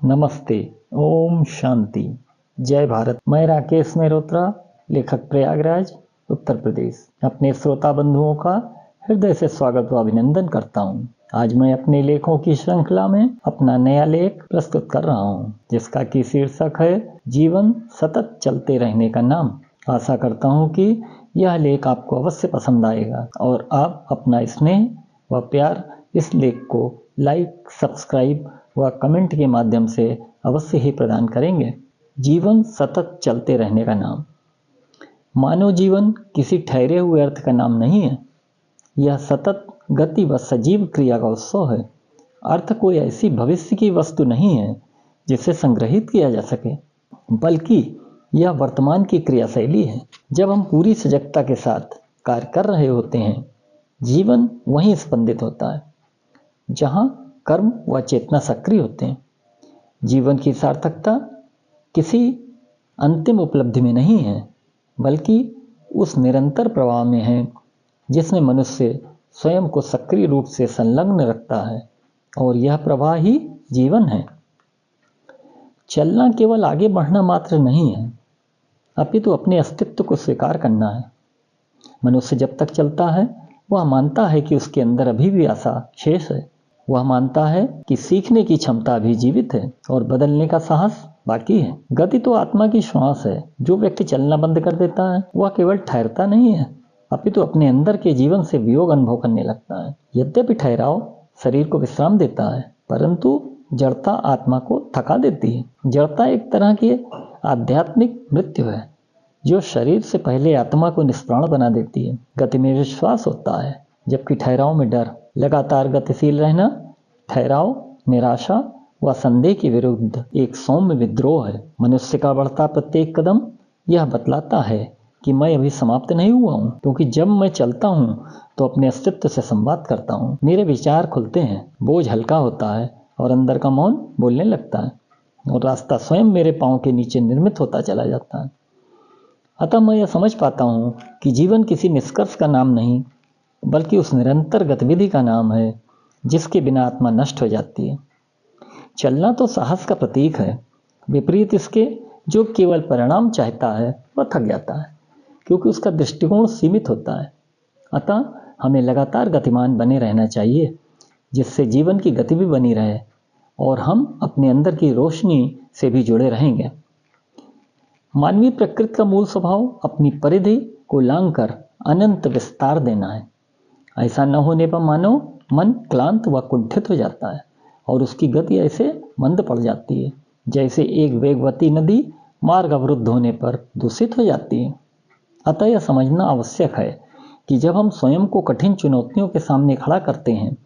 नमस्ते। ओम शांति। जय भारत। मैं राकेश मेहरोत्रा, लेखक, प्रयागराज, उत्तर प्रदेश, अपने श्रोता बंधुओं का हृदय से स्वागत व अभिनंदन करता हूं। आज मैं अपने लेखों की श्रृंखला में अपना नया लेख प्रस्तुत कर रहा हूं, जिसका की शीर्षक है जीवन सतत चलते रहने का नाम। आशा करता हूं कि यह लेख आपको अवश्य पसंद आएगा और आप अपना स्नेह व प्यार इस लेख को लाइक, सब्सक्राइब व कमेंट के माध्यम से अवश्य ही प्रदान करेंगे। जीवन सतत चलते रहने का नाम। मानव जीवन किसी ठहरे हुए अर्थ का नाम नहीं है। यह सतत गति व सजीव क्रिया का उत्सव है। अर्थ कोई ऐसी भविष्य की वस्तु नहीं है जिसे संग्रहित किया जा सके, बल्कि यह वर्तमान की क्रियाशैली है। जब हम पूरी सजगता के साथ कार्य कर रहे होते हैं, जीवन वहीं स्पंदित होता है जहां कर्म व चेतना सक्रिय होते हैं। जीवन की सार्थकता किसी अंतिम उपलब्धि में नहीं है, बल्कि उस निरंतर प्रवाह में है जिसमें मनुष्य स्वयं को सक्रिय रूप से संलग्न रखता है, और यह प्रवाह ही जीवन है। चलना केवल आगे बढ़ना मात्र नहीं है, अपितु अपने अस्तित्व को स्वीकार करना है। मनुष्य जब तक चलता है, वह मानता है कि उसके अंदर अभी भी आशा शेष है। वह मानता है कि सीखने की क्षमता भी जीवित है और बदलने का साहस बाकी है। गति तो आत्मा की श्वास है। जो व्यक्ति चलना बंद कर देता है, वह केवल ठहरता नहीं है, अपितु अपने अंदर के जीवन से वियोग अनुभव करने लगता है। यद्यपि ठहराव शरीर को विश्राम देता है, परंतु जड़ता आत्मा को थका देती है। जड़ता एक तरह की आध्यात्मिक मृत्यु है जो शरीर से पहले आत्मा को निष्प्राण बना देती है। गति में विश्वास होता है, जबकि ठहराव में डर। लगातार गतिशील रहना ठहराव, निराशा व संदेह के विरुद्ध एक सौम्य विद्रोह है। मनुष्य का बढ़ता प्रत्येक कदम यह बतलाता है कि मैं अभी समाप्त नहीं हुआ हूँ, क्योंकि जब मैं चलता हूँ तो अपने अस्तित्व से संवाद करता हूँ। मेरे विचार खुलते हैं, बोझ हल्का होता है और अंदर का मौन बोलने लगता है, और रास्ता स्वयं मेरे पाँव के नीचे निर्मित होता चला जाता है। अतः मैं यह समझ पाता हूँ कि जीवन किसी निष्कर्ष का नाम नहीं, बल्कि उस निरंतर गतिविधि का नाम है जिसके बिना आत्मा नष्ट हो जाती है। चलना तो साहस का प्रतीक है। विपरीत इसके जो केवल परिणाम चाहता है, वह थक जाता है, क्योंकि उसका दृष्टिकोण सीमित होता है। अतः हमें लगातार गतिमान बने रहना चाहिए, जिससे जीवन की गति भी बनी रहे और हम अपने अंदर की रोशनी से भी जुड़े रहेंगे। मानवीय प्रकृति का मूल स्वभाव अपनी परिधि को लांघकर अनंत विस्तार देना है। ऐसा न होने पर मानो मन क्लांत व कुंठित हो जाता है और उसकी गति ऐसे मंद पड़ जाती है, जैसे एक वेगवती नदी मार्ग अवरुद्ध होने पर दूषित हो जाती है। अतः यह समझना आवश्यक है कि जब हम स्वयं को कठिन चुनौतियों के सामने खड़ा करते हैं,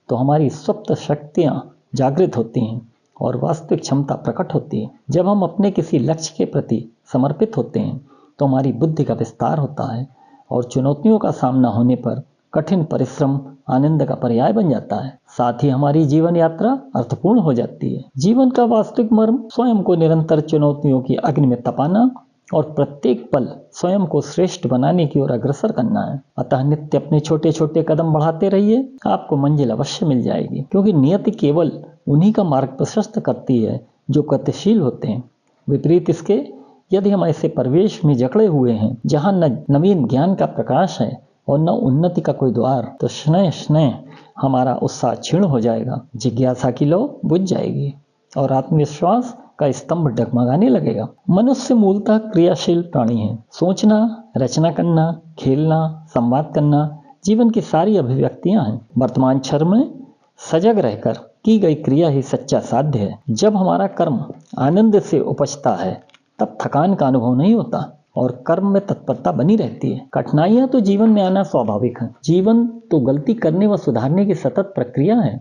तो हमारी सुप्त शक्तियां जागृत होती हैं और वास्तविक क्षमता प्रकट होती है। जब हम अपने किसी लक्ष्य के प्रति समर्पित होते हैं, तो हमारी बुद्धि का विस्तार होता है और चुनौतियों का सामना होने पर कठिन परिश्रम आनंद का पर्याय बन जाता है। साथ ही हमारी जीवन यात्रा अर्थपूर्ण हो जाती है। जीवन का वास्तविक मर्म स्वयं को निरंतर चुनौतियों की अग्नि में तपाना और प्रत्येक पल स्वयं को श्रेष्ठ बनाने की ओर अग्रसर करना है। अतः नित्य अपने छोटे छोटे कदम बढ़ाते रहिए, आपको मंजिल अवश्य मिल जाएगी, क्योंकि नियति केवल उन्हीं का मार्ग प्रशस्त करती है जो गतिशील होते हैं। विपरीत इसके यदि हम ऐसे परिवेश में जकड़े हुए हैं जहाँ न नवीन ज्ञान का प्रकाश है और न उन्नति का कोई द्वार, तो स्नेह स्नेह हमारा उत्साह क्षीण हो जाएगा, जिज्ञासा की लौ बुझ जाएगी और आत्मविश्वास का स्तंभ डगमगाने लगेगा। मनुष्य मूलतः क्रियाशील प्राणी है। सोचना, रचना करना, खेलना, संवाद करना जीवन की सारी अभिव्यक्तियां हैं। वर्तमान क्षण में सजग रहकर की गई क्रिया ही सच्चा साध्य है। जब हमारा कर्म आनंद से उपजता है, तब थकान का अनुभव नहीं होता और कर्म में तत्परता बनी रहती है। कठिनाइयां तो जीवन में आना स्वाभाविक है। जीवन तो गलती करने व सुधारने की सतत प्रक्रिया है,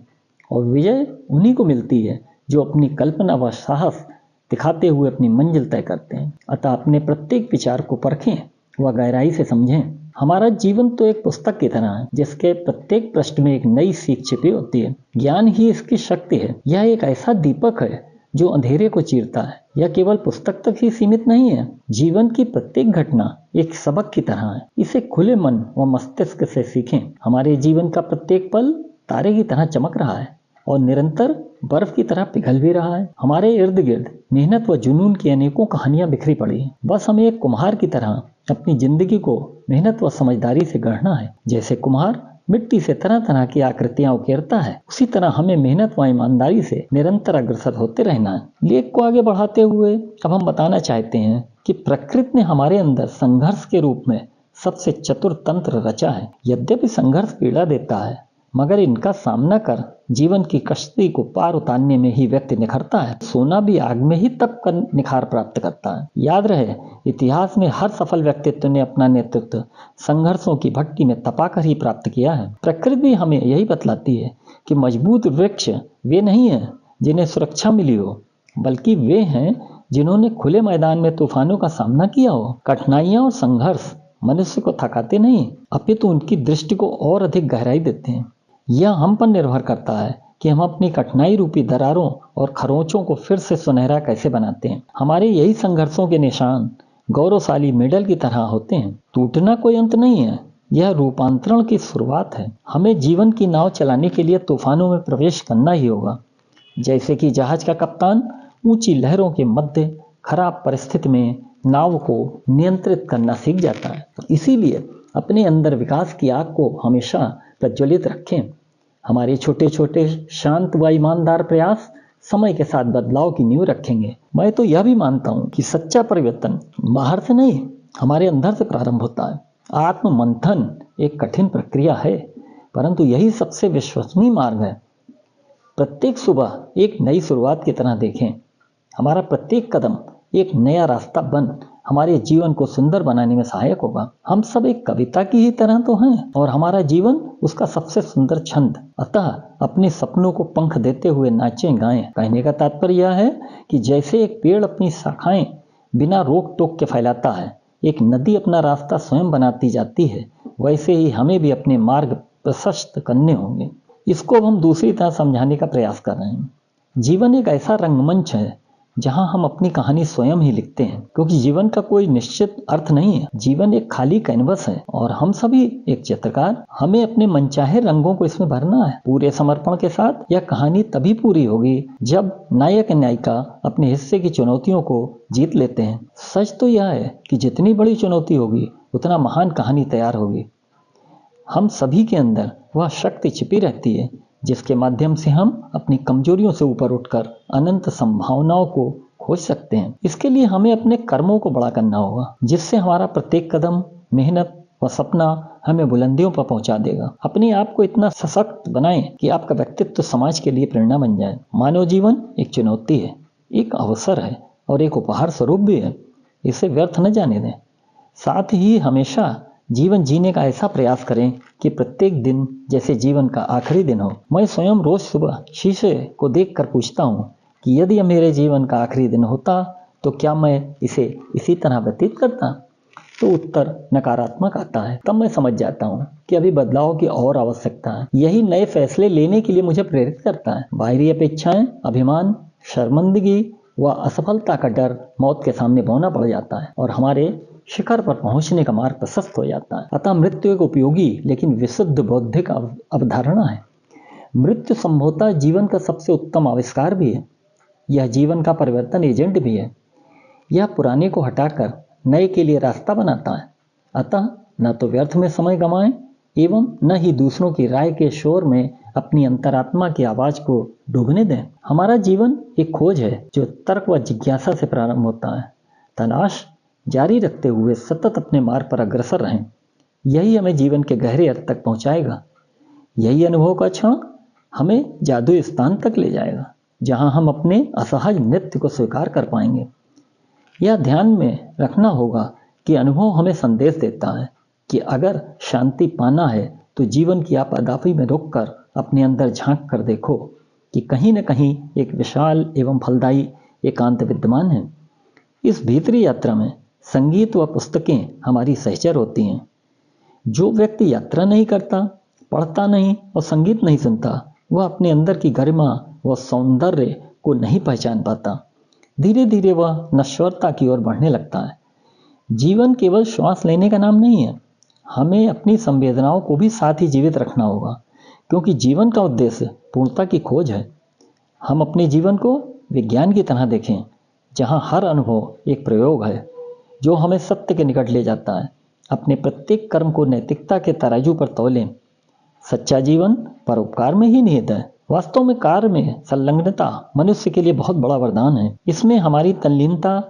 और विजय उन्हीं को मिलती है जो अपनी कल्पना व साहस दिखाते हुए अपनी मंजिल तय करते हैं। अतः अपने प्रत्येक विचार को परखें व गहराई से समझें। हमारा जीवन तो एक पुस्तक की तरह है, जिसके प्रत्येक पृष्ठ में एक नई सीख छिपी होती है। ज्ञान ही इसकी शक्ति है। यह एक ऐसा दीपक है जो अंधेरे को चीरता है। यह केवल पुस्तक तक ही सीमित नहीं है। जीवन की प्रत्येक घटना एक सबक की तरह है। इसे खुले मन व मस्तिष्क से सीखें। हमारे जीवन का प्रत्येक पल तारे की तरह चमक रहा है और निरंतर बर्फ की तरह पिघल भी रहा है। हमारे इर्द गिर्द मेहनत व जुनून की अनेकों कहानियां बिखरी पड़ी हैं। बस हमें एक कुम्हार की तरह अपनी जिंदगी को मेहनत व समझदारी से गढ़ना है। जैसे कुम्हार मिट्टी से तरह तरह की आकृतियां उकेरता है, उसी तरह हमें मेहनत व ईमानदारी से निरंतर अग्रसर होते रहना है। लेख को आगे बढ़ाते हुए अब हम बताना चाहते हैं कि प्रकृति ने हमारे अंदर संघर्ष के रूप में सबसे चतुर तंत्र रचा है। यद्यपि संघर्ष पीड़ा देता है, मगर इनका सामना कर जीवन की कश्ती को पार उतारने में ही व्यक्ति निखरता है। सोना भी आग में ही तप कर निखार प्राप्त करता है। याद रहे, इतिहास में हर सफल व्यक्तित्व ने अपना नेतृत्व संघर्षों की भट्टी में तपाकर ही प्राप्त किया है। प्रकृति भी हमें यही बतलाती है कि मजबूत वृक्ष वे नहीं है जिन्हें सुरक्षा मिली हो, बल्कि वे हैं जिन्होंने खुले मैदान में तूफानों का सामना किया हो। कठिनाइयां और संघर्ष मनुष्य को थकाते नहीं, अपितु उनकी दृष्टि को और अधिक गहराई देते हैं। यह हम पर निर्भर करता है कि हम अपनी कठिनाई रूपी दरारों और खरोंचों को फिर से सुनहरा कैसे बनाते हैं। हमारे यही संघर्षों के निशान गौरवशाली मेडल की तरह होते हैं। टूटना कोई अंत नहीं है, यह रूपांतरण की शुरुआत है। हमें जीवन की नाव चलाने के लिए तूफानों में प्रवेश करना ही होगा। जैसे कि जहाज का कप्तान ऊंची लहरों के मध्य खराब परिस्थिति में नाव को नियंत्रित करना सीख जाता है। इसीलिए अपने अंदर विकास की आग को हमेशा प्रज्वलित रखें। हमारे छोटे छोटे शांत व ईमानदार प्रयास समय के साथ बदलाव की नींव रखेंगे। मैं तो यह भी मानता हूँ कि सच्चा परिवर्तन बाहर से नहीं, हमारे अंदर से प्रारंभ होता है। आत्म मंथन एक कठिन प्रक्रिया है, परंतु यही सबसे विश्वसनीय मार्ग है। प्रत्येक सुबह एक नई शुरुआत की तरह देखें। हमारा प्रत्येक कदम एक नया रास्ता बन हमारे जीवन को सुंदर बनाने में सहायक होगा। हम सब एक कविता की ही तरह तो हैं और हमारा जीवन उसका सबसे सुंदर छंद। अतः अपने सपनों को पंख देते हुए नाचें गाएं। कहने का तात्पर्य यह है कि जैसे एक पेड़ अपनी शाखाएं बिना रोक टोक के फैलाता है, एक नदी अपना रास्ता स्वयं बनाती जाती है, वैसे ही हमें भी अपने मार्ग प्रशस्त करने होंगे। इसको अब हम दूसरी तरह समझाने का प्रयास कर रहे हैं। जीवन एक ऐसा रंगमंच है जहां हम अपनी कहानी स्वयं ही लिखते हैं, क्योंकि जीवन का कोई निश्चित अर्थ नहीं है। जीवन एक खाली कैनवस है और हम सभी एक चित्रकार। हमें अपने मनचाहे रंगों को इसमें भरना है। पूरे समर्पण के साथ यह कहानी तभी पूरी होगी जब नायक नायिका अपने हिस्से की चुनौतियों को जीत लेते हैं। सच तो यह है कि जितनी बड़ी चुनौती होगी उतना महान कहानी तैयार होगी। हम सभी के अंदर वह शक्ति छिपी रहती है जिसके माध्यम से हम अपनी कमजोरियों से ऊपर उठकर अनंत संभावनाओं को खोज सकते हैं। इसके लिए हमें अपने कर्मों को बड़ा करना होगा, जिससे हमारा प्रत्येक कदम, मेहनत व सपना हमें बुलंदियों पर पहुंचा देगा। अपने आप को इतना सशक्त बनाएं कि आपका व्यक्तित्व समाज के लिए प्रेरणा बन जाए। मानव जीवन एक चुनौती है, एक अवसर है और एक उपहार स्वरूप भी है। इसे व्यर्थ न जाने दें। साथ ही हमेशा जीवन जीने का ऐसा प्रयास करें कि प्रत्येक दिन जैसे जीवन का आखिरी दिन हो। मैं स्वयं रोज सुबह शीशे को देखकर पूछता हूँ कि यदि यह मेरे जीवन का आखिरी दिन होता तो क्या मैं इसे इसी तरह व्यतीत करता? तो उत्तर नकारात्मक आता है। तब मैं समझ जाता हूँ कि अभी बदलाव की और आवश्यकता है। यही नए फैसले लेने के लिए मुझे प्रेरित करता है। बाहरी अपेक्षाएं, अभिमान, शर्मिंदगी व असफलता का डर मौत के सामने बौना पड़ जाता है और हमारे शिखर पर पहुंचने का मार्ग प्रशस्त हो जाता है। अतः मृत्यु एक उपयोगी लेकिन विशुद्ध बौद्धिक अवधारणा है। मृत्यु संभवतः जीवन का सबसे उत्तम आविष्कार भी है। यह जीवन का परिवर्तन एजेंट भी है। यह पुराने को हटाकर नए के लिए रास्ता बनाता है। अतः न तो व्यर्थ में समय गंवाएं एवं न ही दूसरों की राय के शोर में अपनी अंतरात्मा की आवाज को डूबने दें। हमारा जीवन एक खोज है जो तर्क व जिज्ञासा से प्रारंभ होता है। तलाश जारी रखते हुए सतत अपने मार्ग पर अग्रसर रहें। यही हमें जीवन के गहरे अर्थ तक पहुंचाएगा। यही अनुभव का क्षण हमें जादुई स्थान तक ले जाएगा, जहां हम अपने असहज नृत्य को स्वीकार कर पाएंगे। यह ध्यान में रखना होगा कि अनुभव हमें संदेश देता है कि अगर शांति पाना है तो जीवन की आपाधापी में रुककर अपने अंदर झांक कर देखो कि कहीं न कहीं एक विशाल एवं फलदायी एकांत विद्यमान है। इस भीतरी यात्रा में संगीत व पुस्तकें हमारी सहचर होती हैं। जो व्यक्ति यात्रा नहीं करता, पढ़ता नहीं और संगीत नहीं सुनता, वह अपने अंदर की गरिमा व सौंदर्य को नहीं पहचान पाता। धीरे धीरे वह नश्वरता की ओर बढ़ने लगता है। जीवन केवल श्वास लेने का नाम नहीं है। हमें अपनी संवेदनाओं को भी साथ ही जीवित रखना होगा, क्योंकि जीवन का उद्देश्य पूर्णता की खोज है। हम अपने जीवन को विज्ञान की तरह देखें, जहाँ हर अनुभव एक प्रयोग है जो हमें सत्य के निकट ले जाता है। अपने प्रत्येक कर्म को नैतिकता के तराजू पर तौलें। सच्चा जीवन परोपकार में ही निहित है। वास्तव में कार्य में संलग्नता मनुष्य के लिए बहुत बड़ा वरदान है। इसमें हमारी तल्लीनता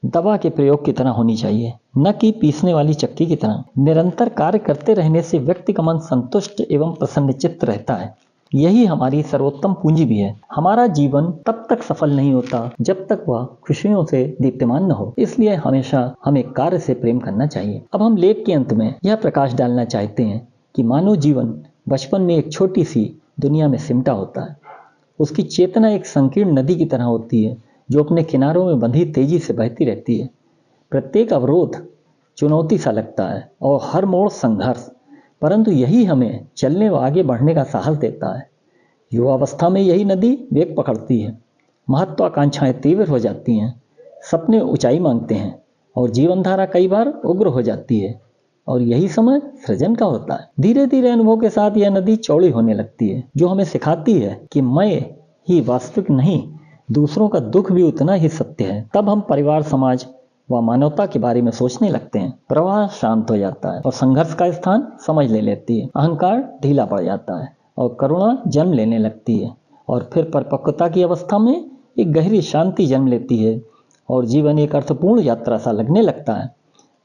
दवा के प्रयोग की तरह होनी चाहिए, न कि पीसने वाली चक्की की तरह। निरंतर कार्य करते रहने से व्यक्ति का मन संतुष्ट एवं प्रसन्नचित्त रहता है। यही हमारी सर्वोत्तम पूंजी भी है। हमारा जीवन तब तक सफल नहीं होता जब तक वह खुशियों से दीप्यमान न हो। इसलिए हमेशा हमें कार्य से प्रेम करना चाहिए। अब हम लेख के अंत में यह प्रकाश डालना चाहते हैं कि मानव जीवन बचपन में एक छोटी सी दुनिया में सिमटा होता है। उसकी चेतना एक संकीर्ण नदी की तरह होती है जो अपने किनारों में बंधी तेजी से बहती रहती है। प्रत्येक अवरोध चुनौती सा लगता है और हर मोड़ संघर्ष, परंतु यही हमें चलने व आगे बढ़ने का साहस देता है। युवावस्था में यही नदी वेग पकड़ती है, महत्वाकांक्षाएं तीव्र हो जाती हैं, सपने ऊंचाई मांगते हैं और जीवन धारा कई बार उग्र हो जाती है, और यही समय सृजन का होता है। धीरे धीरे अनुभव के साथ यह नदी चौड़ी होने लगती है, जो हमें सिखाती है कि मैं ही वास्तविक नहीं, दूसरों का दुख भी उतना ही सत्य है। तब हम परिवार, समाज व मानवता के बारे में सोचने लगते हैं। प्रवाह शांत हो जाता है और संघर्ष का स्थान समझ ले लेती है। अहंकार ढीला पड़ जाता है और करुणा जन्म लेने लगती है, और फिर परिपक्वता की अवस्था में एक गहरी शांति जन्म लेती है और जीवन एक अर्थपूर्ण यात्रा सा लगने लगता है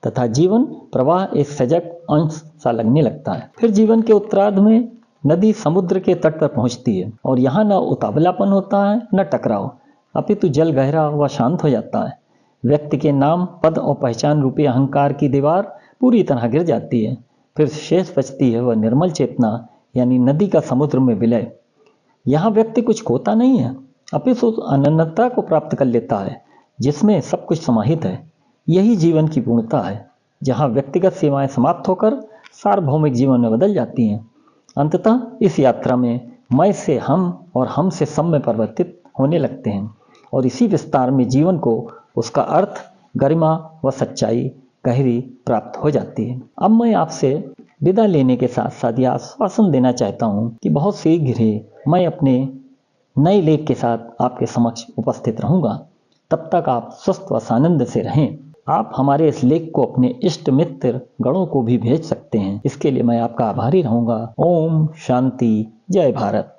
तथा जीवन प्रवाह एक सजग अंश सा लगने लगता है। फिर जीवन के उत्तरार्ध में नदी समुद्र के तट पर पहुंचती है और यहाँ न उतावलापन होता है न टकराव, अपितु जल गहरा व शांत हो जाता है। व्यक्ति के नाम, पद और पहचान रूपी अहंकार की दीवार पूरी तरह गिर जाती है। फिर शेष बचती है वह निर्मल चेतना, यानी नदी का समुद्र में विलय। यहाँ व्यक्ति कुछ खोता नहीं है, अपितु अनन्यता को प्राप्त कर लेता है जिसमें सब कुछ समाहित है। यही जीवन की पूर्णता है, जहाँ व्यक्तिगत सीमाएं समाप्त होकर सार्वभौमिक जीवन में बदल जाती हैं। अंततः इस यात्रा में मैं से हम और हम से सब में परिवर्तित होने लगते हैं, और इसी विस्तार में जीवन को उसका अर्थ, गरिमा व सच्चाई गहरी प्राप्त हो जाती है। अब मैं आपसे विदा लेने के साथ साथ यह आश्वासन देना चाहता हूँ कि बहुत शीघ्र ही मैं अपने नए लेख के साथ आपके समक्ष उपस्थित रहूँगा। तब तक आप स्वस्थ व सानंद से रहें। आप हमारे इस लेख को अपने इष्ट मित्र गणों को भी भेज सकते हैं। इसके लिए मैं आपका आभारी रहूँगा। ओम शांति। जय भारत।